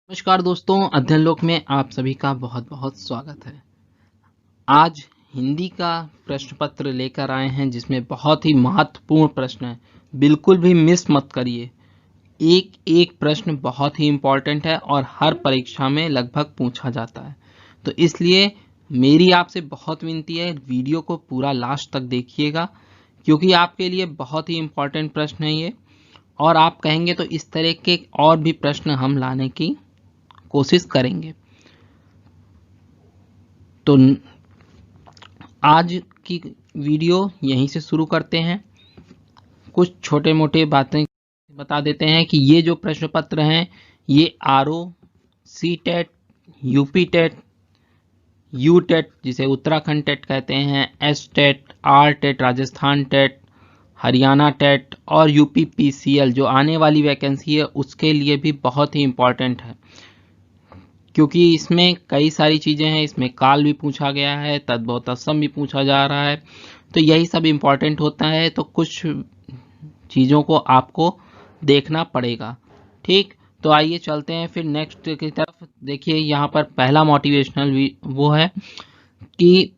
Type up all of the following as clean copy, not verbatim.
नमस्कार दोस्तों, अध्ययन लोक में आप सभी का बहुत बहुत स्वागत है। आज हिंदी का प्रश्न पत्र लेकर आए हैं जिसमें बहुत ही महत्वपूर्ण प्रश्न है। बिल्कुल भी मिस मत करिए। एक एक प्रश्न बहुत ही इम्पोर्टेंट है और हर परीक्षा में लगभग पूछा जाता है। तो इसलिए मेरी आपसे बहुत विनती है, वीडियो को पूरा लास्ट तक देखिएगा क्योंकि आपके लिए बहुत ही इम्पोर्टेंट प्रश्न है ये। और आप कहेंगे तो इस तरह के और भी प्रश्न हम लाने की कोशिश करेंगे। तो आज की वीडियो यहीं से शुरू करते हैं। कुछ छोटे मोटे बातें बता देते हैं कि ये जो प्रश्न पत्र हैं ये RO, C TET, UP TET, U TET जिसे उत्तराखंड टेट कहते हैं, S TET, R TET Rajasthan TET, Haryana TET और यूपी पीसीएल जो आने वाली वैकेंसी है उसके लिए भी बहुत ही इम्पोर्टेंट है क्योंकि इसमें कई सारी चीज़ें हैं। इसमें काल भी पूछा गया है, तद्भव तत्सम भी पूछा जा रहा है, तो यही सब इम्पोर्टेंट होता है। तो कुछ चीज़ों को आपको देखना पड़ेगा। ठीक, तो आइए चलते हैं फिर नेक्स्ट की तरफ। देखिए यहाँ पर पहला मोटिवेशनल वो है कि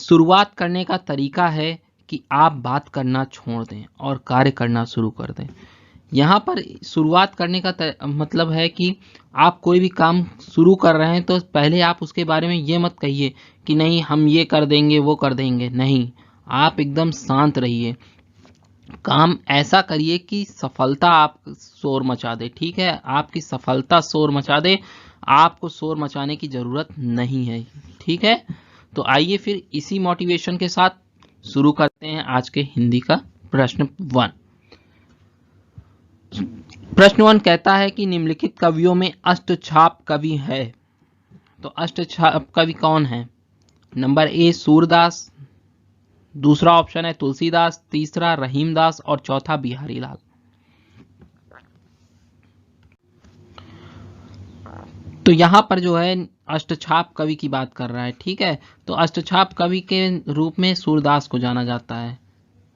शुरुआत करने का तरीका है कि आप बात करना छोड़ दें और कार्य करना शुरू कर दें। यहाँ पर शुरुआत करने का मतलब है कि आप कोई भी काम शुरू कर रहे हैं तो पहले आप उसके बारे में ये मत कहिए कि नहीं हम ये कर देंगे वो कर देंगे। नहीं, आप एकदम शांत रहिए। काम ऐसा करिए कि सफलता आप शोर मचा दे। ठीक है, आपकी सफलता शोर मचा दे, आपको शोर मचाने की ज़रूरत नहीं है। ठीक है, तो आइए फिर इसी मोटिवेशन के साथ शुरू करते हैं आज के हिंदी का प्रश्न 1। प्रश्न 1 कहता है कि निम्नलिखित कवियों में अष्टछाप कवि है। तो अष्टछाप कवि कौन है? नंबर ए सूरदास, दूसरा ऑप्शन है तुलसीदास, तीसरा रहीमदास और चौथा बिहारी लाल। तो यहां पर जो है अष्टछाप कवि की बात कर रहा है। ठीक है, तो अष्टछाप कवि के रूप में सूरदास को जाना जाता है।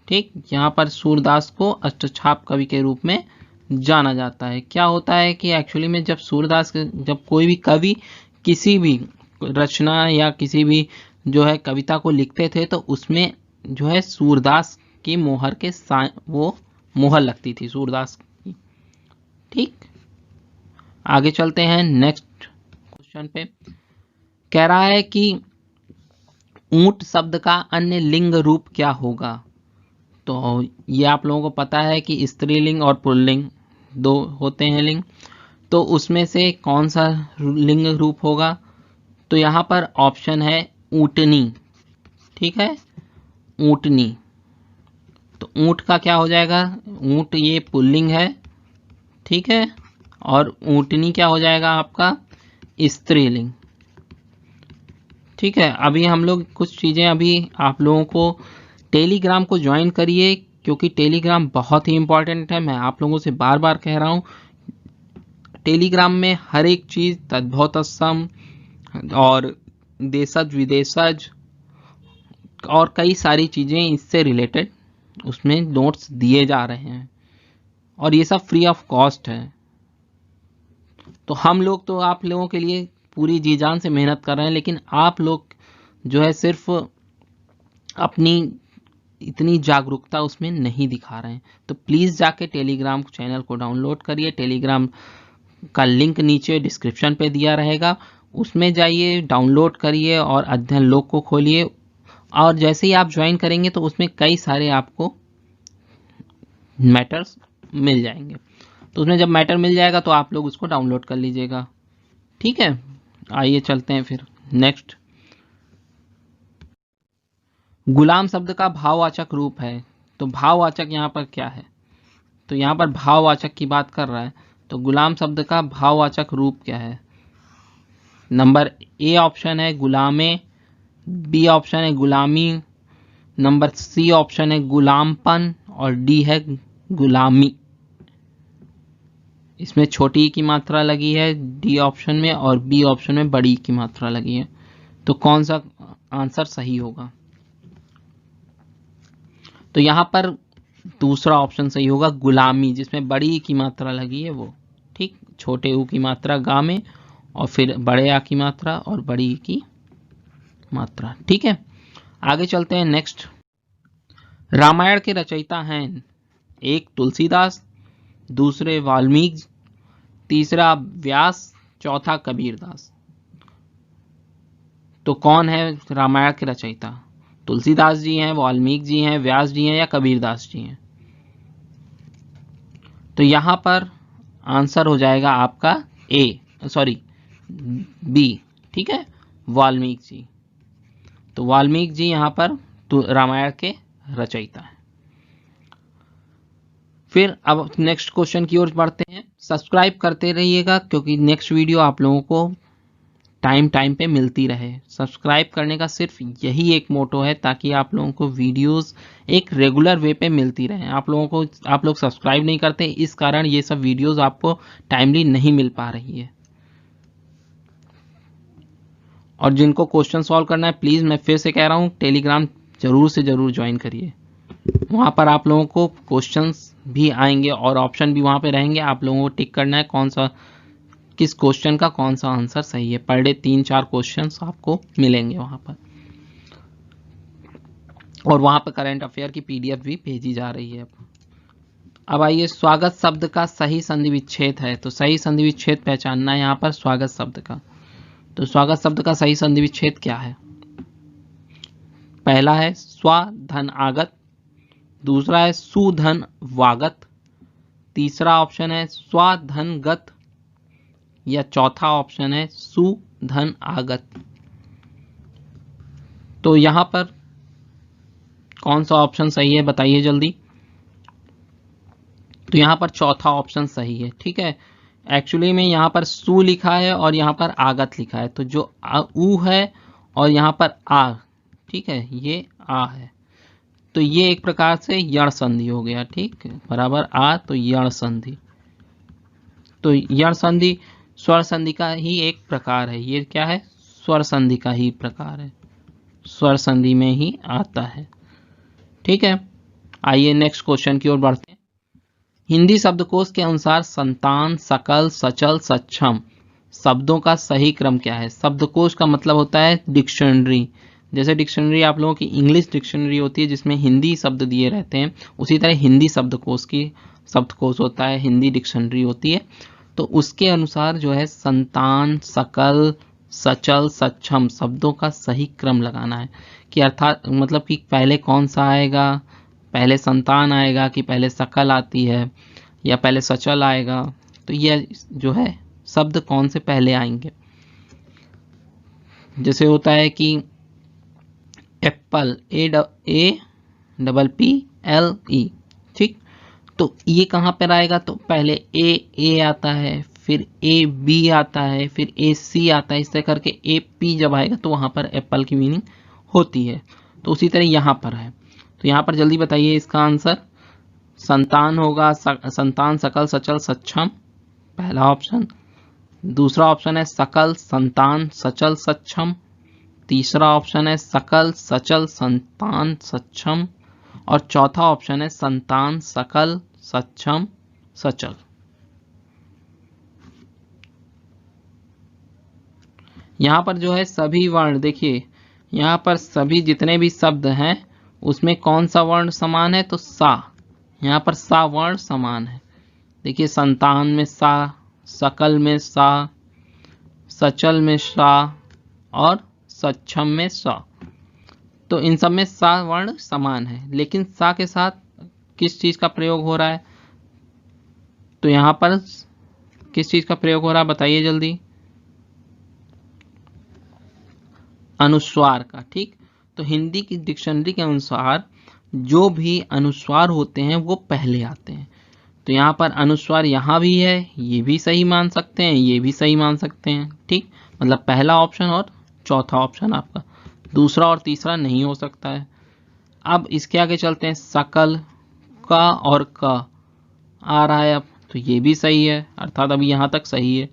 ठीक, यहाँ पर सूरदास को अष्टछाप कवि के रूप में जाना जाता है। क्या होता है कि एक्चुअली में जब कोई भी कवि किसी भी रचना या किसी भी जो है कविता को लिखते थे तो उसमें जो है सूरदास की मोहर के वो मोहर लगती थी सूरदास की। ठीक, आगे चलते हैं नेक्स्ट क्वेश्चन पे। कह रहा है कि ऊंट शब्द का अन्य लिंग रूप क्या होगा? तो ये आप लोगों को पता है कि स्त्रीलिंग और पुल्लिंग दो होते हैं लिंग, तो उसमें से कौन सा लिंग रूप होगा? तो यहाँ पर ऑप्शन है ऊंटनी। ठीक है, ऊंटनी। तो ऊंट का क्या हो जाएगा? ऊंट ये पुल्लिंग है। ठीक है, और ऊंटनी क्या हो जाएगा आपका? स्त्रीलिंग। ठीक है, अभी हम लोग कुछ चीज़ें अभी आप लोगों को टेलीग्राम को ज्वाइन करिए क्योंकि टेलीग्राम बहुत ही इंपॉर्टेंट है। मैं आप लोगों से बार बार कह रहा हूँ, टेलीग्राम में हर एक चीज़ तद्भव तत्सम और देशज विदेशज और कई सारी चीज़ें इससे रिलेटेड उसमें नोट्स दिए जा रहे हैं और ये सब फ्री ऑफ कॉस्ट है। तो हम लोग तो आप लोगों के लिए पूरी जी जान से मेहनत कर रहे हैं, लेकिन आप लोग जो है सिर्फ अपनी इतनी जागरूकता उसमें नहीं दिखा रहे हैं। तो प्लीज़ जाके टेलीग्राम चैनल को डाउनलोड करिए। टेलीग्राम का लिंक नीचे डिस्क्रिप्शन पे दिया रहेगा, उसमें जाइए, डाउनलोड करिए और अध्ययन लोक को खोलिए। और जैसे ही आप ज्वाइन करेंगे तो उसमें कई सारे आपको मैटर्स मिल जाएंगे। तो उसमें जब मैटर मिल जाएगा तो आप लोग उसको डाउनलोड कर लीजिएगा। ठीक है, आइए चलते हैं फिर नेक्स्ट। गुलाम शब्द का भाववाचक रूप है। तो भाववाचक यहाँ पर क्या है? तो यहाँ पर भाववाचक की बात कर रहा है, तो गुलाम शब्द का भाववाचक रूप क्या है? नंबर ए ऑप्शन है गुलामे, बी ऑप्शन है गुलामी, नंबर सी ऑप्शन है गुलामपन और डी है गुलामी। इसमें छोटी की मात्रा लगी है डी ऑप्शन में और बी ऑप्शन में बड़ी की मात्रा लगी है। तो कौन सा आंसर सही होगा? तो यहाँ पर दूसरा ऑप्शन सही होगा, गुलामी, जिसमें बड़ी की मात्रा लगी है वो। ठीक, छोटे ऊ की मात्रा गा में, और फिर बड़े आ की मात्रा और बड़ी ई की मात्रा। ठीक है, आगे चलते हैं नेक्स्ट। रामायण के रचयिता हैं, एक तुलसीदास, दूसरे वाल्मीकि, तीसरा व्यास, चौथा कबीरदास। तो कौन है रामायण के रचयिता? तुलसीदास जी हैं, वाल्मीकि जी हैं, व्यास जी हैं या कबीरदास जी हैं? तो यहां पर आंसर हो जाएगा आपका बी। ठीक है, वाल्मीकि जी। तो वाल्मीकि जी यहां पर रामायण के रचयिता हैं। फिर अब नेक्स्ट क्वेश्चन की ओर बढ़ते हैं। सब्सक्राइब करते रहिएगा क्योंकि नेक्स्ट वीडियो आप लोगों को टाइम पे मिलती रहे। सब्सक्राइब करने का सिर्फ यही एक मोटो है ताकि आप लोगों को वीडियोस एक रेगुलर वे पे मिलती रहे। आप लोग सब्सक्राइब नहीं करते, इस कारण ये सब वीडियोस आपको टाइमली नहीं मिल पा रही है। और जिनको क्वेश्चन सॉल्व करना है, प्लीज मैं फिर से कह रहा हूं, टेलीग्राम जरूर से जरूर ज्वाइन करिए। वहां पर आप लोगों को क्वेश्चंस भी आएंगे और ऑप्शन भी वहां पे रहेंगे। आप लोगों को टिक करना है किस क्वेश्चन का कौन सा आंसर सही है। पर डे 3-4 क्वेश्चंस आपको मिलेंगे वहां पर, और वहां पर करंट अफेयर की पीडीएफ भी भेजी जा रही है। अब आइए, स्वागत शब्द का सही संधि विच्छेद है। तो सही संधि विच्छेद पहचानना है यहाँ पर स्वागत शब्द का। तो स्वागत शब्द का सही संधि विच्छेद क्या है? पहला है स्वा धन आगत, दूसरा है सु धन वागत, तीसरा ऑप्शन है स्वा धन गत, या चौथा ऑप्शन है सु धन आगत। तो यहां पर कौन सा ऑप्शन सही है बताइए जल्दी। तो यहां पर चौथा ऑप्शन सही है। ठीक है, एक्चुअली में यहां पर सु लिखा है और यहां पर आगत लिखा है, तो जो उ है और यहां पर आ, ठीक है, ये आ है, तो ये एक प्रकार से यण संधि हो गया। ठीक, बराबर आ, तो यण संधि। तो यण संधि स्वर संधि का ही एक प्रकार है। ये क्या है? स्वर संधि का ही प्रकार है, स्वर संधि में ही आता है। ठीक है, आइए नेक्स्ट क्वेश्चन की ओर बढ़ते हैं। हिंदी शब्दकोश के अनुसार संतान, सकल, सचल, सक्षम शब्दों का सही क्रम क्या है? शब्दकोश का मतलब होता है डिक्शनरी। जैसे डिक्शनरी आप लोगों की इंग्लिश डिक्शनरी होती है जिसमें हिंदी शब्द दिए रहते हैं, उसी तरह हिंदी शब्दकोश होता है, हिंदी डिक्शनरी होती है। तो उसके अनुसार जो है संतान, सकल, सचल, सक्षम शब्दों का सही क्रम लगाना है, कि अर्थात मतलब कि पहले कौन सा आएगा, पहले संतान आएगा कि पहले सकल आती है या पहले सचल आएगा। तो ये जो है शब्द कौन से पहले आएंगे। जैसे होता है कि एप्पल, APPLE, ठीक, तो ये कहाँ पर आएगा? तो पहले ए आता है, फिर AB आता है, फिर AC आता है, इस तरह करके AP जब आएगा तो वहां पर एप्पल की मीनिंग होती है। तो उसी तरह यहां पर है। तो यहां पर जल्दी बताइए इसका आंसर। संतान होगा संतान, सकल, सचल, सक्षम, पहला ऑप्शन। दूसरा ऑप्शन है सकल, संतान, सचल, सक्षम। तीसरा ऑप्शन है सकल, सचल, संतान, सक्षम। और चौथा ऑप्शन है संतान, सकल, सक्षम, सचल। यहां पर जो है सभी वर्ण देखिए, यहां पर सभी जितने भी शब्द हैं उसमें कौन सा वर्ण समान है? तो सा। यहां पर सा वर्ण समान है। देखिए, संतान में सा, सकल में सा, सचल में सा और सक्षम में सा। तो इन सब में सा वर्ण समान है, लेकिन सा के साथ किस चीज का प्रयोग हो रहा है? तो यहां पर किस चीज का प्रयोग हो रहा है बताइए जल्दी। अनुस्वार का। ठीक, तो हिंदी की डिक्शनरी के अनुसार जो भी अनुस्वार होते हैं वो पहले आते हैं। तो यहां पर अनुस्वार यहां भी है, ये भी सही मान सकते हैं, ये भी सही मान सकते हैं। ठीक, मतलब पहला ऑप्शन और चौथा ऑप्शन आपका, दूसरा और तीसरा नहीं हो सकता है। अब इसके आगे चलते हैं। सकल का और का आ रहा है अब, तो ये भी सही है, अर्थात अभी यहां तक सही है।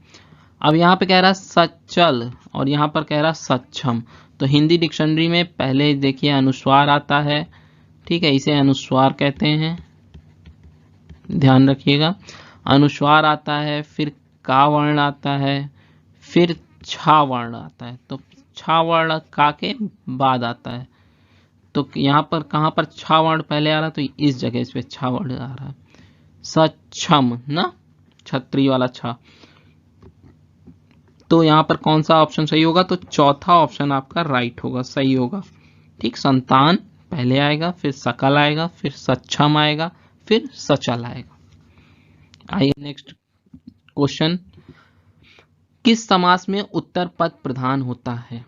अब यहां पे कह रहा है सचल और यहां पर कह रहा है सक्षम। तो हिंदी डिक्शनरी में पहले देखिए अनुस्वार आता है, ठीक है, इसे अनुस्वार कहते हैं, ध्यान रखिएगा। अनुस्वार आता है, फिर का वर्ण आता है, फिर छा वर्ण आता है। तो छा वर्ण का के बाद आता है। तो यहाँ पर कहाँ पर छा वर्ण पहले आ रहा है, तो इस जगह इस पे छा वर्ण आ रहा है। सक्षम ना, छतरी वाला छा। तो यहाँ पर कौन सा ऑप्शन सही होगा, तो चौथा ऑप्शन आपका राइट होगा, सही होगा। ठीक, संतान पहले आएगा, फिर सकल आएगा, फिर सक्षम आएगा, फिर सचल आएगा। आइए नेक्स्ट क्वेश्चन, किस समास में उत्तर पद प्रधान होता है?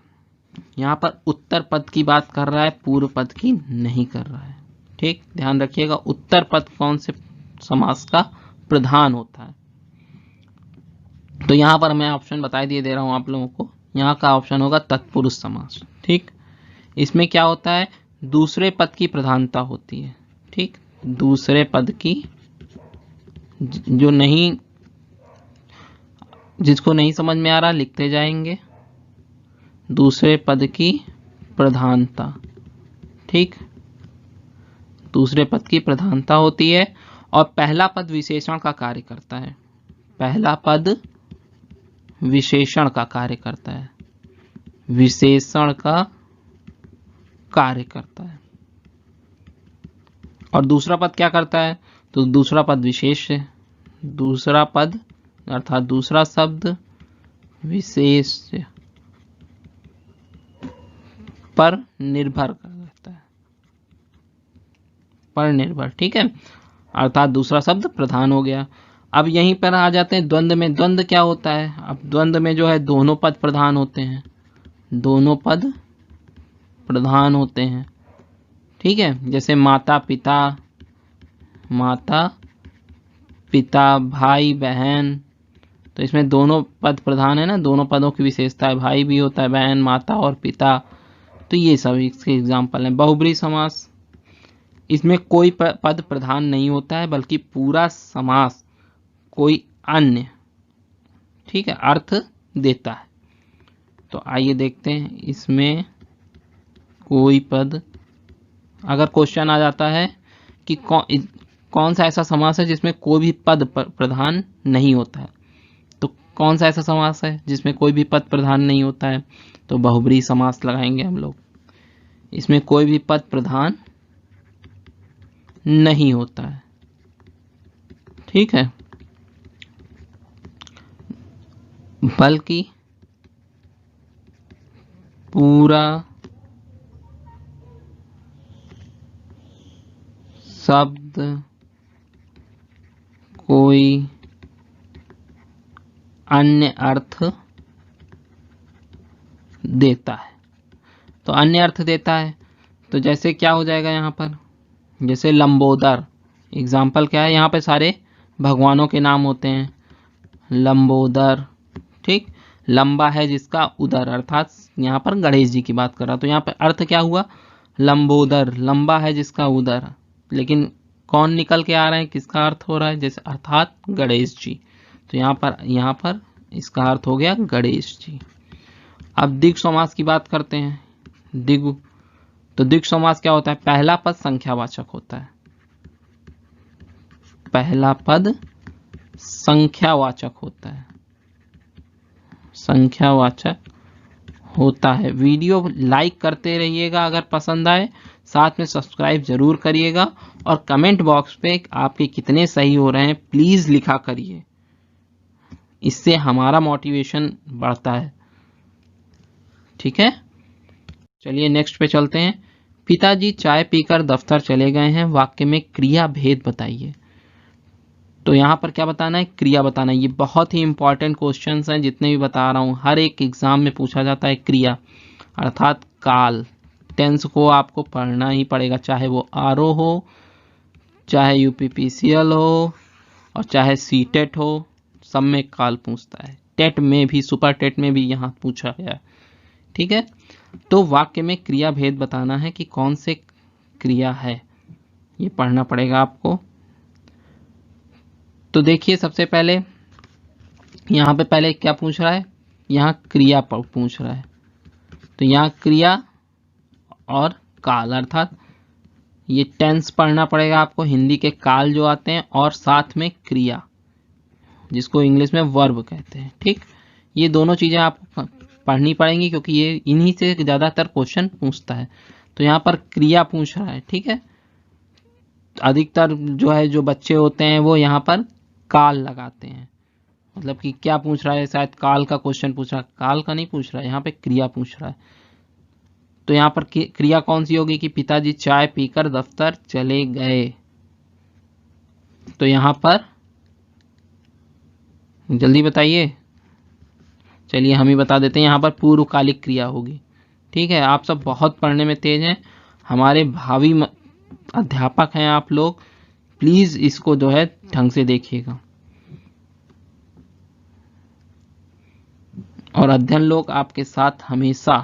यहाँ पर उत्तर पद की बात कर रहा है, पूर्व पद की नहीं कर रहा है। ठीक, ध्यान रखिएगा, उत्तर पद कौन से समास का प्रधान होता है। तो यहाँ पर मैं ऑप्शन बता दिए दे रहा हूं आप लोगों को। यहाँ का ऑप्शन होगा तत्पुरुष समास। ठीक, इसमें क्या होता है, दूसरे पद की प्रधानता होती है। ठीक, दूसरे पद की, जो नहीं, जिसको नहीं समझ में आ रहा लिखते जाएंगे, दूसरे पद की प्रधानता। ठीक, दूसरे पद की प्रधानता होती है और पहला पद विशेषण का कार्य करता है। पहला पद विशेषण का कार्य करता है, विशेषण का कार्य करता है। और दूसरा पद क्या करता है, तो दूसरा पद विशेष है। दूसरा पद अर्थात दूसरा शब्द विशेष पर निर्भर करता है, पर निर्भर। ठीक है, अर्थात दूसरा शब्द प्रधान हो गया। अब यहीं पर आ जाते हैं द्वंद्व में। द्वंद्व क्या होता है, अब द्वंद्व में जो है दोनों पद प्रधान होते हैं, दोनों पद प्रधान होते हैं। ठीक है, जैसे माता पिता, माता पिता, भाई बहन, तो इसमें दोनों पद प्रधान है ना, दोनों पदों की विशेषता है, भाई भी होता है, बहन, माता और पिता। तो ये सब इसके एग्जाम्पल हैं। बहुब्रीहि समास, इसमें कोई पद प्रधान नहीं होता है, बल्कि पूरा समास कोई अन्य, ठीक है, अर्थ देता है। तो आइए देखते हैं, इसमें कोई पद, अगर क्वेश्चन आ जाता है कि कौन सा ऐसा समास है जिसमें कोई भी पद प्रधान नहीं होता है, तो कौन सा ऐसा समास है जिसमें कोई भी पद प्रधान नहीं होता है, तो बहुब्रीहि समास लगाएंगे हम लोग। इसमें कोई भी पद प्रधान नहीं होता है। ठीक है, बल्कि पूरा शब्द कोई अन्य अर्थ देता है। तो अन्य अर्थ देता है, तो जैसे क्या हो जाएगा यहाँ पर, जैसे लंबोदर, एग्जाम्पल क्या है, यहाँ पे सारे भगवानों के नाम होते हैं। लंबोदर, ठीक, लंबा है जिसका उदर, अर्थात यहाँ पर गणेश जी की बात कर रहा, तो यहाँ पर अर्थ क्या हुआ, लंबोदर, लंबा है जिसका उदर, लेकिन कौन निकल के आ रहे हैं, किसका अर्थ हो रहा है, जैसे अर्थात गणेश जी। तो यहाँ पर इसका अर्थ हो गया गणेश जी। अब द्विगु समास की बात करते हैं। द्विगु, तो द्विगु समास क्या होता है, पहला पद संख्यावाचक होता है, पहला पद संख्यावाचक होता है, संख्यावाचक होता है। वीडियो लाइक करते रहिएगा अगर पसंद आए, साथ में सब्सक्राइब जरूर करिएगा और कमेंट बॉक्स पे आपके कितने सही हो रहे हैं प्लीज लिखा करिए, इससे हमारा मोटिवेशन बढ़ता है। ठीक है, चलिए नेक्स्ट पे चलते हैं। पिताजी चाय पीकर दफ्तर चले गए हैं, वाक्य में क्रिया भेद बताइए। तो यहाँ पर क्या बताना है, क्रिया बताना है। ये बहुत ही इंपॉर्टेंट क्वेश्चंस हैं, जितने भी बता रहा हूँ हर एक एग्जाम में पूछा जाता है। क्रिया अर्थात काल, टेंस को आपको पढ़ना ही पड़ेगा, चाहे वो आरओ हो, चाहे यूपीपीसीएल हो और चाहे सीटेट हो, सब में काल पूछता है। टेट में भी, सुपर टेट में भी यहाँ पूछा गया है। ठीक है, तो वाक्य में क्रिया भेद बताना है कि कौन से क्रिया है, ये पढ़ना पड़ेगा आपको। तो देखिए सबसे पहले यहाँ पे पहले क्या पूछ रहा है, यहाँ क्रिया पूछ रहा है। तो यहाँ क्रिया और काल, अर्थात ये टेंस पढ़ना पड़ेगा आपको, हिंदी के काल जो आते हैं और साथ में क्रिया जिसको इंग्लिश में वर्ब कहते हैं। ठीक, ये दोनों चीज़ें आपको पढ़नी पड़ेंगी क्योंकि ये इन्हीं से ज़्यादातर क्वेश्चन पूछता है। तो यहाँ पर क्रिया पूछ रहा है। ठीक है, अधिकतर जो है जो बच्चे होते हैं वो यहाँ पर काल लगाते हैं, मतलब कि क्या पूछ रहा है, शायद काल का क्वेश्चन पूछ रहा है। काल का नहीं पूछ रहा है, यहाँ पे क्रिया पूछ रहा है। तो यहाँ पर क्रिया कौन सी होगी कि पिताजी चाय पीकर दफ्तर चले गए। तो यहाँ पर जल्दी बताइए, चलिए हम ही बता देते हैं, यहाँ पर पूर्वकालिक क्रिया होगी। ठीक है, आप सब बहुत पढ़ने में तेज हैं, हमारे भावी अध्यापक हैं आप लोग, प्लीज इसको जो है ढंग से देखिएगा। और अध्ययन लोग आपके साथ हमेशा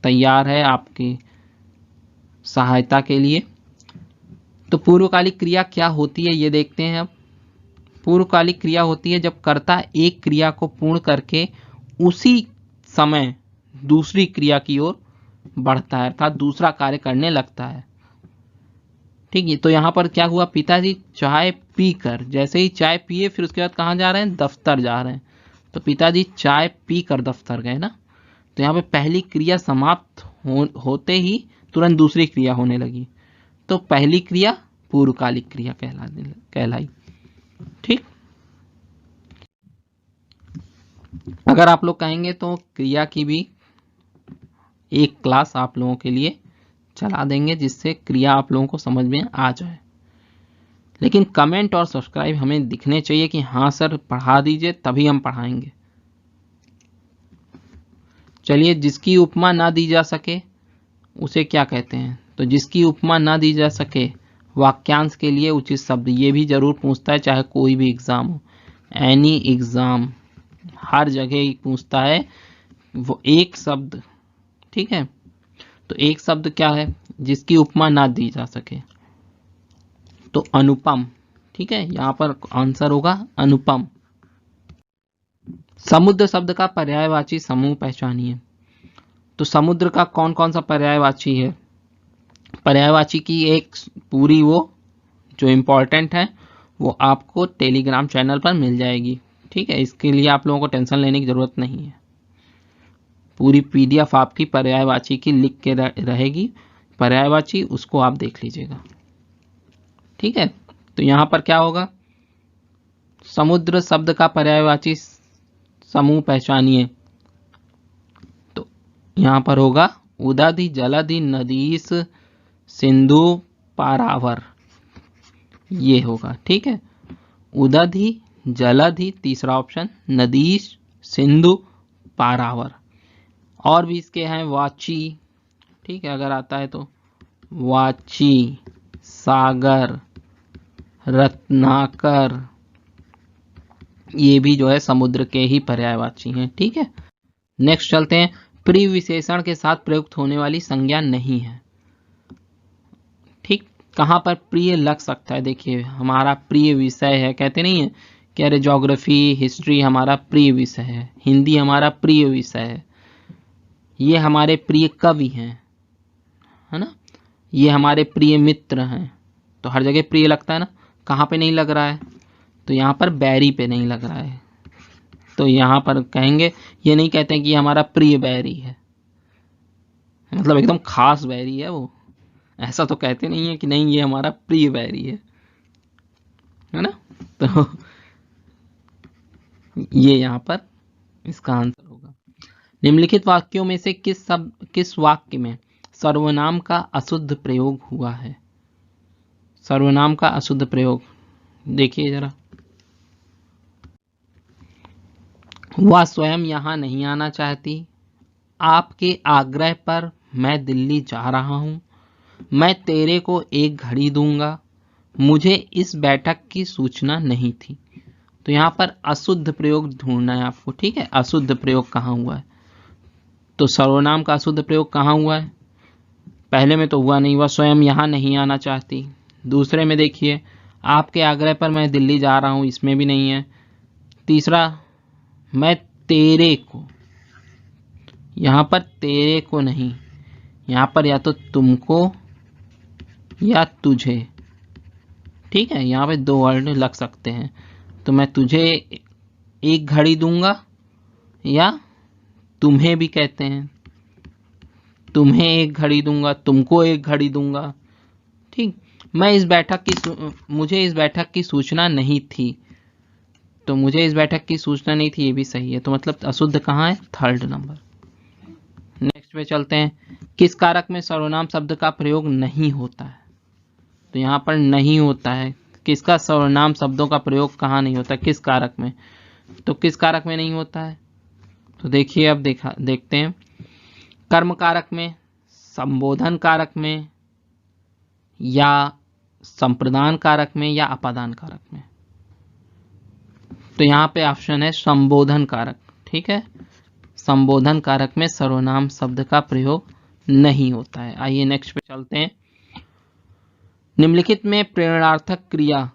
तैयार है आपकी सहायता के लिए। तो पूर्वकालिक क्रिया क्या होती है ये देखते हैं अब। पूर्वकालिक क्रिया होती है जब कर्ता एक क्रिया को पूर्ण करके उसी समय दूसरी क्रिया की ओर बढ़ता है, अर्थात दूसरा कार्य करने लगता है। ठीक है, तो यहाँ पर क्या हुआ, पिताजी चाय पीकर, जैसे ही चाय पिए फिर उसके बाद कहाँ जा रहे हैं, दफ्तर जा रहे हैं। तो पिताजी चाय पीकर दफ्तर गए ना, तो यहाँ पे पहली क्रिया समाप्त होते ही तुरंत दूसरी क्रिया होने लगी, तो पहली क्रिया पूर्वकालिक क्रिया कहलाई। ठीक, अगर आप लोग कहेंगे तो क्रिया की भी एक क्लास आप लोगों के लिए चला देंगे जिससे क्रिया आप लोगों को समझ में आ जाए। लेकिन कमेंट और सब्सक्राइब हमें दिखने चाहिए कि हाँ सर पढ़ा दीजिए, तभी हम पढ़ाएंगे। चलिए, जिसकी उपमा ना दी जा सके उसे क्या कहते हैं, तो जिसकी उपमा ना दी जा सके वाक्यांश के लिए उचित शब्द, ये भी जरूर पूछता है, चाहे कोई भी एग्जाम हो, एनी एग्जाम हर जगह ही पूछता है वो एक शब्द। ठीक है, तो एक शब्द क्या है जिसकी उपमा ना दी जा सके, तो अनुपम। ठीक है, यहां पर आंसर होगा अनुपम। समुद्र शब्द का पर्यायवाची समूह पहचानिए। तो समुद्र का कौन कौन सा पर्यायवाची है, पर्यायवाची की एक पूरी वो जो इंपॉर्टेंट है वो आपको टेलीग्राम चैनल पर मिल जाएगी। ठीक है, इसके लिए आप लोगों को टेंशन लेने की जरूरत नहीं है, पूरी पीडीएफ आपकी पर्यायवाची की लिख के रहेगी, पर्यायवाची उसको आप देख लीजिएगा। ठीक है, तो यहां पर क्या होगा, समुद्र शब्द का पर्यायवाची समूह पहचानिए। तो यहां पर होगा उदाधि जलाधि नदीस सिंधु पारावर, ये होगा। ठीक है, उदाधि जलाधि तीसरा ऑप्शन, नदीस सिंधु पारावर। और भी इसके हैं वाची। ठीक है, अगर आता है तो वाची, सागर, रत्नाकर, ये भी जो है समुद्र के ही पर्यायवाची हैं। ठीक है, नेक्स्ट चलते हैं, प्रिय विशेषण के साथ प्रयुक्त होने वाली संज्ञा नहीं है। ठीक, कहां पर प्रिय लग सकता है, देखिए हमारा प्रिय विषय है, कहते नहीं है कि अरे ज्योग्राफी हिस्ट्री हमारा प्रिय विषय है, हिंदी हमारा प्रिय विषय है, ये हमारे प्रिय कवि हैं, है ना, ये हमारे प्रिय मित्र हैं। तो हर जगह प्रिय लगता है ना, कहाँ पे नहीं लग रहा है, तो यहाँ पर बैरी पे नहीं लग रहा है। तो यहाँ पर कहेंगे, ये नहीं कहते हैं कि हमारा प्रिय बैरी है, मतलब एकदम खास बैरी है वो, ऐसा तो कहते नहीं है कि नहीं ये हमारा प्रिय बैरी है ना। तो ये यहाँ पर इसका आंसर होगा। निम्नलिखित वाक्यों में से किस वाक्य में सर्वनाम का अशुद्ध प्रयोग हुआ है। सर्वनाम का अशुद्ध प्रयोग देखिए जरा, वह स्वयं यहां नहीं आना चाहती, आपके आग्रह पर मैं दिल्ली जा रहा हूं, मैं तेरे को एक घड़ी दूंगा, मुझे इस बैठक की सूचना नहीं थी। तो यहां पर अशुद्ध प्रयोग ढूंढना है आपको। ठीक है, अशुद्ध प्रयोग कहां हुआ है, तो सर्वनाम का अशुद्ध प्रयोग कहां हुआ है, पहले में तो हुआ नहीं, वह स्वयं यहां नहीं आना चाहती। दूसरे में देखिए, आपके आग्रह पर मैं दिल्ली जा रहा हूं, इसमें भी नहीं है। तीसरा, मैं तेरे को, यहां पर तेरे को नहीं, यहां पर या तो तुमको या तुझे। ठीक है, यहां पे दो वर्ड लग सकते हैं, तो मैं तुझे एक घड़ी दूंगा, या तुम्हें भी कहते हैं, तुम्हें एक घड़ी दूंगा, तुमको एक घड़ी दूंगा। ठीक, मुझे इस बैठक की सूचना नहीं थी, तो मुझे इस बैठक की सूचना नहीं थी, ये भी सही है। तो मतलब अशुद्ध कहाँ है? Third number. नेक्स्ट पे चलते हैं। किस कारक में सर्वनाम शब्द का प्रयोग नहीं होता है? तो यहाँ पर नहीं होता है। किसका सर्वनाम शब्दों का प्रयोग कहाँ नहीं होता? किस कारक में? तो किस कारक में नहीं होता है? तो देखिए, अब देखते हैं। कर्म कारक में, संबोधन कारक में, या संप्रदान कारक में, या अपादान कारक में? तो यहाँ पे ऑप्शन है संबोधन कारक। ठीक है, संबोधन कारक में सर्वनाम शब्द का प्रयोग नहीं होता है। आइए नेक्स्ट पे चलते हैं। निम्नलिखित में प्रेरणार्थक क्रिया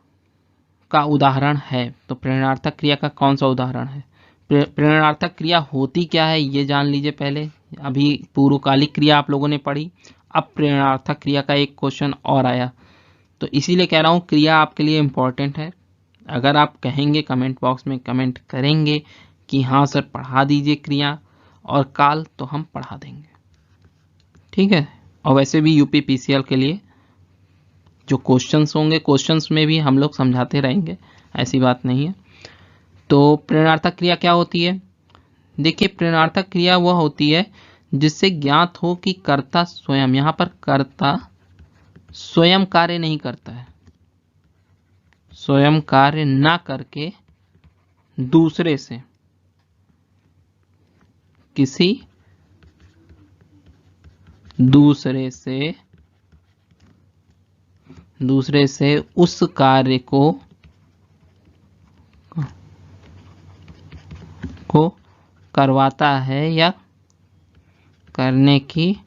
का उदाहरण है। तो प्रेरणार्थक क्रिया का कौन सा उदाहरण है? प्रेरणार्थक क्रिया होती क्या है ये जान लीजिए पहले। अभी पूर्वकालिक क्रिया आप लोगों ने पढ़ी, अब प्रेरणार्थक क्रिया का एक क्वेश्चन और आया, तो इसीलिए कह रहा हूँ क्रिया आपके लिए इंपॉर्टेंट है। अगर आप कहेंगे, कमेंट बॉक्स में कमेंट करेंगे कि हाँ सर पढ़ा दीजिए क्रिया और काल, तो हम पढ़ा देंगे। ठीक है, और वैसे भी यूपी पीसीएल के लिए जो क्वेश्चंस होंगे, क्वेश्चंस में भी हम लोग समझाते रहेंगे, ऐसी बात नहीं है। तो प्रेरणार्थक क्रिया क्या होती है? देखिए, प्रेरणार्थक क्रिया वह होती है जिससे ज्ञात हो कि कर्ता स्वयं, यहाँ पर कर्ता स्वयं कार्य नहीं करता है, स्वयं कार्य ना करके दूसरे से, किसी दूसरे से उस कार्य को करवाता है या करने की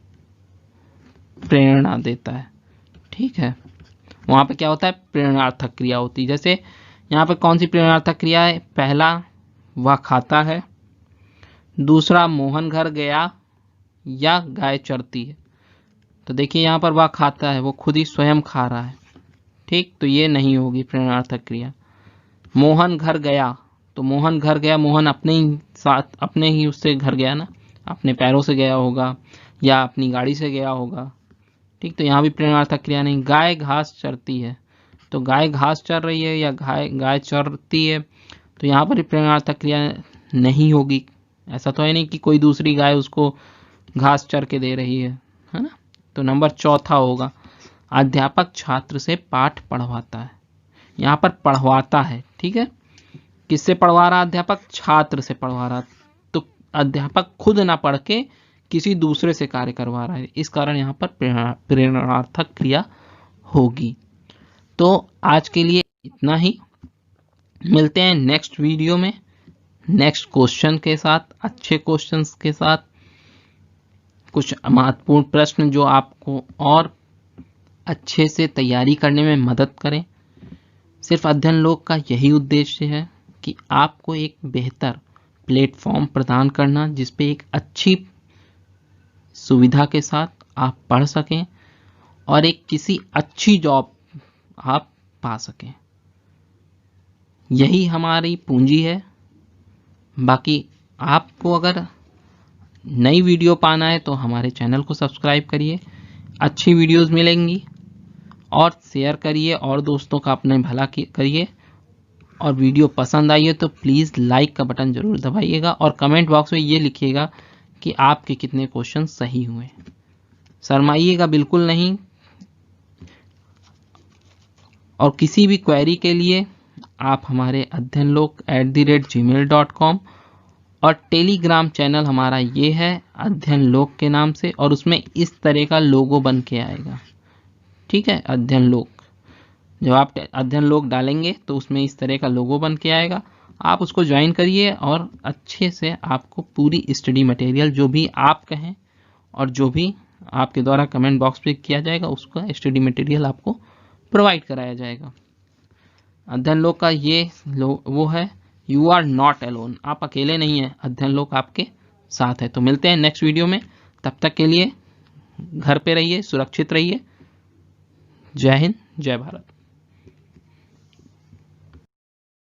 प्रेरणा देता है। ठीक है, वहां पे क्या होता है? प्रेरणार्थक क्रिया होती है। जैसे यहाँ पे कौन सी प्रेरणार्थक क्रिया है? पहला, वह खाता है। दूसरा, मोहन घर गया या गाय चरती है। तो देखिए यहाँ पर वह खाता है, वो खुद ही स्वयं खा रहा है। ठीक, तो ये नहीं होगी प्रेरणार्थक क्रिया। मोहन घर गया, तो मोहन घर गया, मोहन अपने ही साथ, अपने ही उससे घर गया ना, अपने पैरों से गया होगा या अपनी गाड़ी से गया होगा। ठीक, तो यहाँ भी प्रेरणार्थक क्रिया नहीं। गाय घास चरती है, तो गाय घास चर रही है या गाय चरती है, तो यहाँ पर प्रेरणार्थक क्रिया नहीं होगी। ऐसा तो है नहीं कि कोई दूसरी गाय उसको घास चर के दे रही है ना। तो नंबर चौथा होगा, अध्यापक छात्र से पाठ पढ़वाता है। यहाँ पर पढ़वाता है, ठीक है, किससे पढ़वा रहा? अध्यापक छात्र से पढ़वा रहा, तो अध्यापक खुद ना पढ़ के किसी दूसरे से कार्य करवा रहा है, इस कारण यहाँ पर प्रेरणार्थक क्रिया होगी। तो आज के लिए इतना ही, मिलते हैं नेक्स्ट वीडियो में नेक्स्ट क्वेश्चन के साथ, अच्छे क्वेश्चंस के साथ, कुछ महत्वपूर्ण प्रश्न जो आपको और अच्छे से तैयारी करने में मदद करें। सिर्फ अध्ययन लोक का यही उद्देश्य है कि आपको एक बेहतर प्लेटफॉर्म प्रदान करना, जिस पे एक अच्छी सुविधा के साथ आप पढ़ सकें और एक किसी अच्छी जॉब आप पा सकें। यही हमारी पूंजी है। बाकी आपको अगर नई वीडियो पाना है तो हमारे चैनल को सब्सक्राइब करिए, अच्छी वीडियोस मिलेंगी, और शेयर करिए और दोस्तों का अपने भला करिए। और वीडियो पसंद आई है तो प्लीज़ लाइक का बटन ज़रूर दबाइएगा और कमेंट बॉक्स में ये लिखिएगा कि आपके कितने क्वेश्चन सही हुए। शर्माइएगा बिल्कुल नहीं। और किसी भी क्वेरी के लिए आप हमारे अध्ययनलोक@gmail.com और टेलीग्राम चैनल हमारा ये है अध्ययन लोक के नाम से, और उसमें इस तरह का लोगो बन के आएगा। ठीक है, अध्ययन लोक, जब आप अध्ययन लोक डालेंगे तो उसमें इस तरह का लोगो बन के आएगा। आप उसको ज्वाइन करिए और अच्छे से आपको पूरी स्टडी मटेरियल जो भी आप कहें और जो भी आपके द्वारा कमेंट बॉक्स पे किया जाएगा उसका स्टडी मटेरियल आपको प्रोवाइड कराया जाएगा। अध्ययन लोक का ये वो है, यू आर नॉट अलोन, आप अकेले नहीं हैं, अध्ययन लोक आपके साथ है। तो मिलते हैं नेक्स्ट वीडियो में, तब तक के लिए घर पे रहिए, सुरक्षित रहिए। जय हिंद, जय भारत।